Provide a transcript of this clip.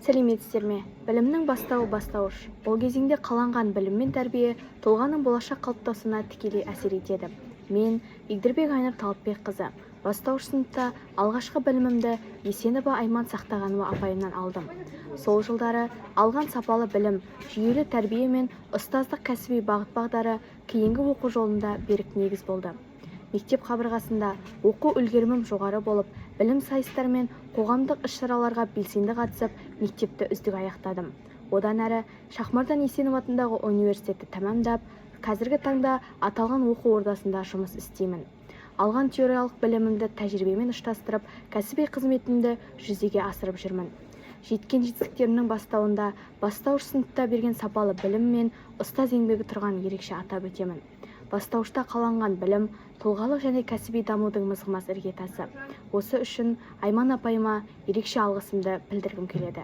Сәлеметсіздер ме? Білімнің бастауы бастауыш. Ол кезеңде қаланған білім мен тәрбие тұлғаның болашақ қалыптасуына тікелей әсер етеді. Мен Игдірбек Айнұр Талапбекқызы. Бастауыш сыныпта алғашқы білімімді Есенова Айман Сақтағанова апайымнан алдым. Сол жылдары алған сапалы білім, жүйелі тәрбие мен ұстаздық кәсіби бағыт-бағдары кейінгі оқу жолында берік негіз болды. Мектеп қабырғасында оқу үлгерімім жоғары болып, білім сайыстары мен қоғамдық іс-шараларға белсенді қатысып, мектепті үздік аяқтадым. Одан әрі Шахмардан Есенов атындағы университетті тәмамдап, қазіргі таңда аталған оқу ордасында жұмыс істеймін. Алған теориялық білімімді тәжірибемен ұштастырып, кәсіби қызметімді жүзеге асырып жүрмін. Жеткен жетістіктерімнің бастауында бастауыш сыныпта берген сапалы білім мен ұстаз еңбегі тұрған ерекше атап өтемін. Бастауышта қаланған білім тұлғалық және кәсіби дамудың мызғымас іргетасы. Осы үшін Айман апайыма ерекше алғысымды білдіргім келеді.